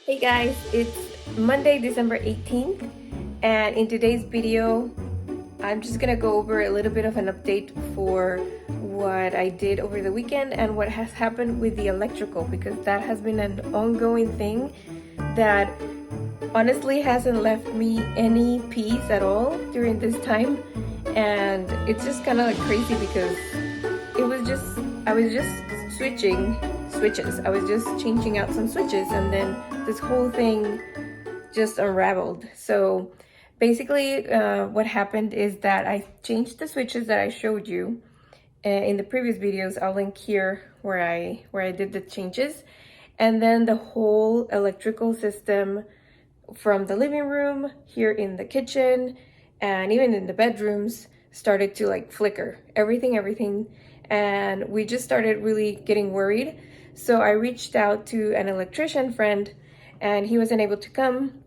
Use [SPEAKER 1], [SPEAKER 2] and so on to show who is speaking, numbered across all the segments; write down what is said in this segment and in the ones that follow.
[SPEAKER 1] Hey guys, it's Monday, December 18th, and in today's video, I'm just gonna go over a little bit of an update for what I did over the weekend and what has happened with the electrical, because that has been an ongoing thing that honestly hasn't left me any peace at all during this time. And it's just kind of like crazy because I was just switching switches. I was just changing out some switches, and then this whole thing just unraveled. So basically what happened is that I changed the switches that I showed you in the previous videos. I'll link here where I did the changes, and then the whole electrical system from the living room, here in the kitchen, and even in the bedrooms started to like flicker. Everything. And we just started really getting worried. So I reached out to an electrician friend, and he wasn't able to come.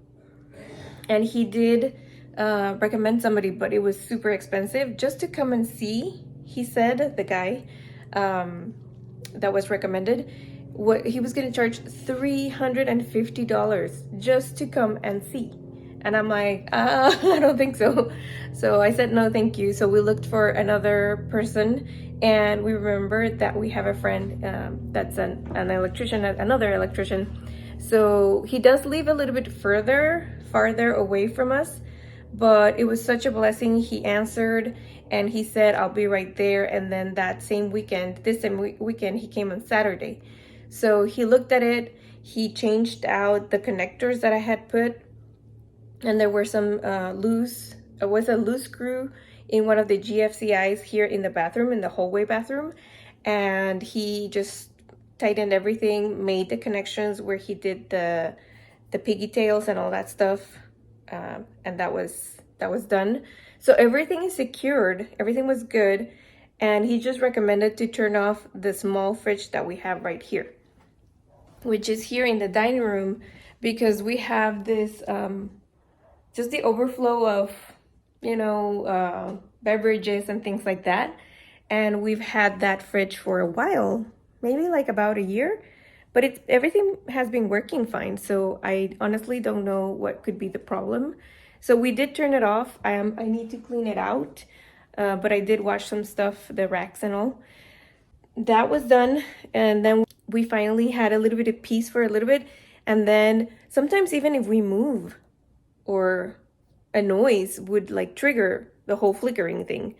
[SPEAKER 1] And he did recommend somebody, but it was super expensive just to come and see. He said, the guy that was recommended, what he was going to charge $350 just to come and see. And I'm like, I don't think so. So I said, no, thank you. So we looked for another person, and we remembered that we have a friend that's an electrician, another electrician. So he does live a little bit farther away from us, but it was such a blessing. He answered and he said, I'll be right there. And then that same weekend, he came on Saturday. So he looked at it, he changed out the connectors that I had put, and there were some loose screw in one of the GFCIs here in the bathroom, in the hallway bathroom. And he just tightened everything, made the connections where he did the piggy tails and all that stuff. And that was done. So everything is secured, everything was good. And he just recommended to turn off the small fridge that we have right here, which is here in the dining room, because we have this just the overflow of, beverages and things like that. And we've had that fridge for a while, maybe like about a year, but everything has been working fine. So I honestly don't know what could be the problem. So we did turn it off. I need to clean it out, but I did wash some stuff, the racks and all. That was done, and then we finally had a little bit of peace for a little bit. And then sometimes even if we move, or a noise would like trigger the whole flickering thing.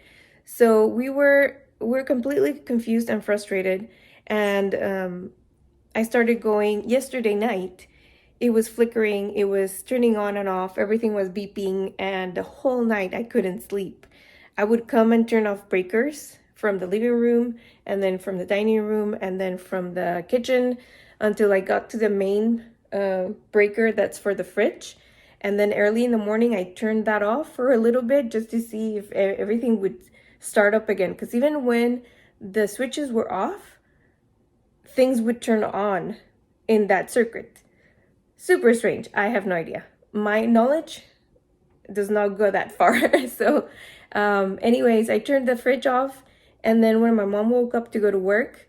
[SPEAKER 1] So we're completely confused and frustrated. And I started going yesterday night. It was flickering, it was turning on and off, everything was beeping, and the whole night I couldn't sleep. I would come and turn off breakers from the living room, and then from the dining room, and then from the kitchen, until I got to the main breaker that's for the fridge. And then early in the morning, I turned that off for a little bit just to see if everything would start up again. Because even when the switches were off, things would turn on in that circuit. Super strange. I have no idea. My knowledge does not go that far. So anyways, I turned the fridge off. And then when my mom woke up to go to work,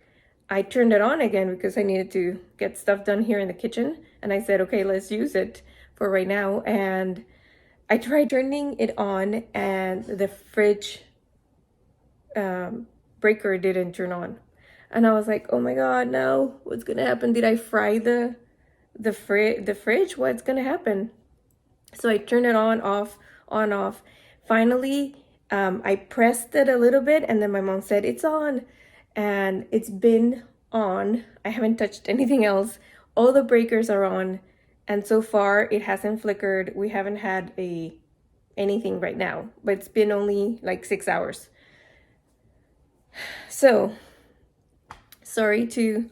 [SPEAKER 1] I turned it on again because I needed to get stuff done here in the kitchen. And I said, okay, let's use it for right now. And I tried turning it on, and the fridge breaker didn't turn on. And I was like, oh my God, no, what's gonna happen? Did I fry the fridge? What's gonna happen? So I turned it on, off, on, off. Finally, I pressed it a little bit, and then my mom said, it's on. And it's been on. I haven't touched anything else. All the breakers are on. And so far, it hasn't flickered. We haven't had anything right now, but it's been only like 6 hours. So, sorry to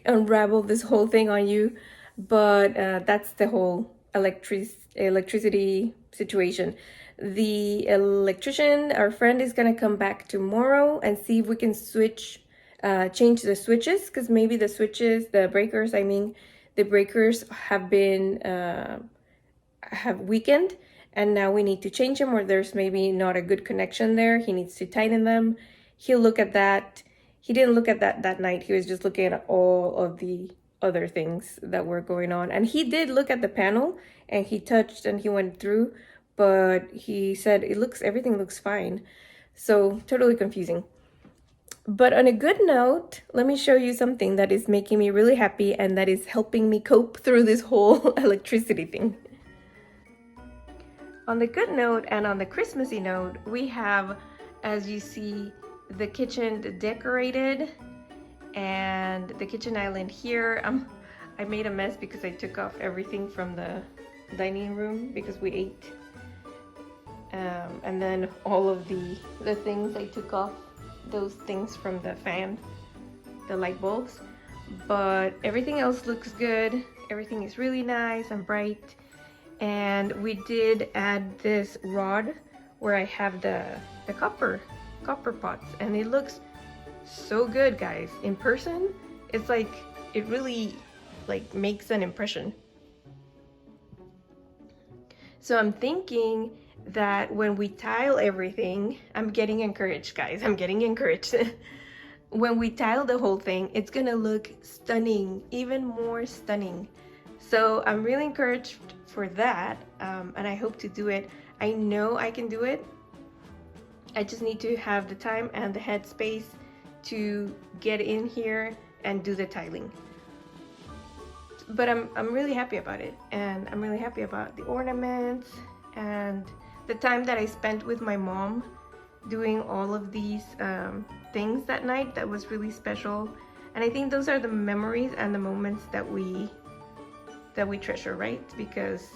[SPEAKER 1] unravel this whole thing on you, but that's the whole electricity situation. The electrician, our friend, is gonna come back tomorrow and see if we can change the switches, because maybe the breakers, the breakers have been have weakened, and now we need to change them, or there's maybe not a good connection there. He needs to tighten them. He'll look at that. He didn't look at that night. He was just looking at all of the other things that were going on. And he did look at the panel and he touched and he went through, but he said everything looks fine. So totally confusing. But on a good note, let me show you something that is making me really happy and that is helping me cope through this whole electricity thing. On the good note and on the Christmassy note, we have, as you see, the kitchen decorated and the kitchen island here. I made a mess because I took off everything from the dining room because we ate. And then all of the things I took off, those things from the fan, the light bulbs. But everything else looks good. Everything is really nice and bright. And we did add this rod where I have the copper pots, and it looks so good, guys. In person, it's like, it really like makes an impression. So I'm thinking that when we tile everything, I'm getting encouraged, guys. I'm getting encouraged. When we tile the whole thing, it's gonna look stunning, even more stunning. So I'm really encouraged for that, and I hope to do it. I know I can do it. I just need to have the time and the headspace to get in here and do the tiling. But I'm really happy about it, and I'm really happy about the ornaments and the time that I spent with my mom doing all of these things that night. That was really special, and I think those are the memories and the moments that we treasure, right? Because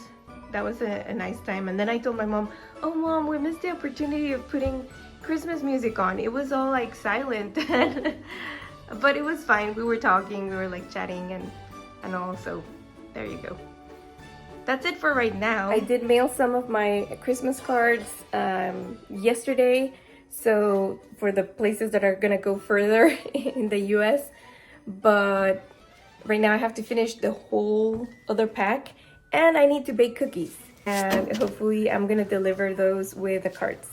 [SPEAKER 1] that was a nice time. And then I told my mom, oh mom, we missed the opportunity of putting Christmas music on. It was all like silent but it was fine. We were talking, we were like chatting and all, so there you go. That's it for right now. I did mail some of my Christmas cards yesterday, so for the places that are gonna go further in the US, but right now I have to finish the whole other pack, and I need to bake cookies, and hopefully I'm gonna deliver those with the cards.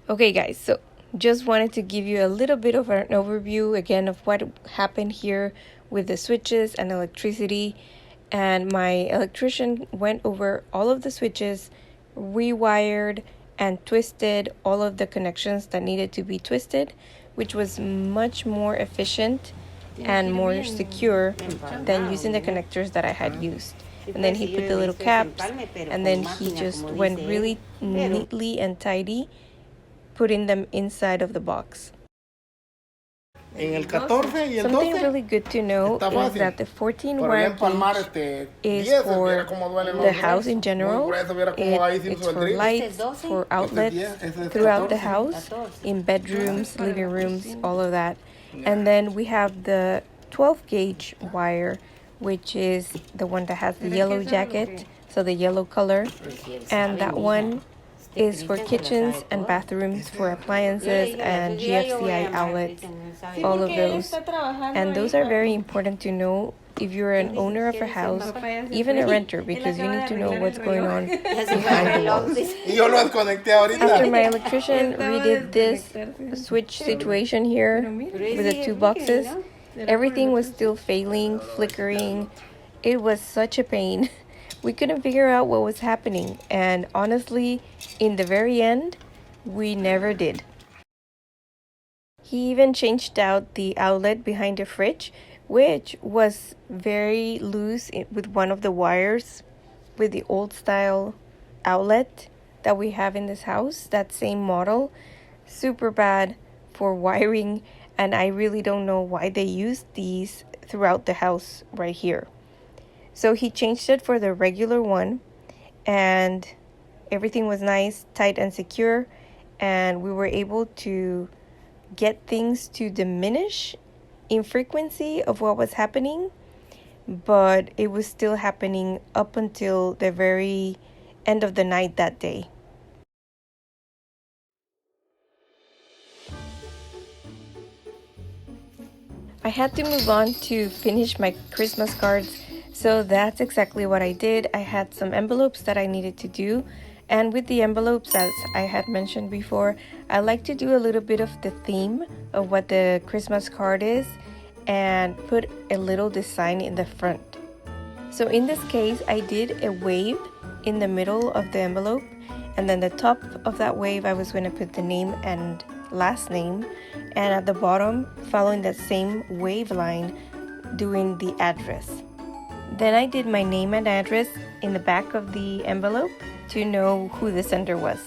[SPEAKER 1] Okay guys, so just wanted to give you a little bit of an overview again of what happened here with the switches and electricity. And my electrician went over all of the switches, rewired and twisted all of the connections that needed to be twisted, which was much more efficient and more secure than using the connectors that I had used. And then he put the little caps, and then he just went really neatly and tidy, putting them inside of the box. Something really good to know is that the 14 wire gauge is for the house in general. It's for lights, for outlets throughout the house, in bedrooms, living rooms, all of that. And then we have the 12 gauge wire, which is the one that has the yellow jacket, so the yellow color. And that one is for kitchens and bathrooms, for appliances and GFCI outlets, all of those. And those are very important to know if you're an owner of a house, even a renter, because you need to know what's going on behind the walls. After my electrician redid this switch situation here with the two boxes, everything was still failing, flickering. It was such a pain. We couldn't figure out what was happening, and honestly, in the very end, we never did. He even changed out the outlet behind the fridge, which was very loose with one of the wires with the old style outlet that we have in this house, that same model. Super bad for wiring, and I really don't know why they used these throughout the house right here. So he changed it for the regular one, and everything was nice, tight, and secure, and we were able to get things to diminish in frequency of what was happening, but it was still happening up until the very end of the night that day. I had to move on to finish my Christmas cards. So that's exactly what I did. I had some envelopes that I needed to do, And with the envelopes, as I had mentioned before, I like to do a little bit of the theme of what the Christmas card is and put a little design in the front. So in this case, I did a wave in the middle of the envelope, and then the top of that wave I was going to put the name and last name, and at the bottom, following that same wave line, doing the address. Then I did my name and address in the back of the envelope to know who the sender was.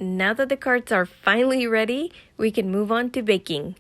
[SPEAKER 1] Now that the cards are finally ready, we can move on to baking.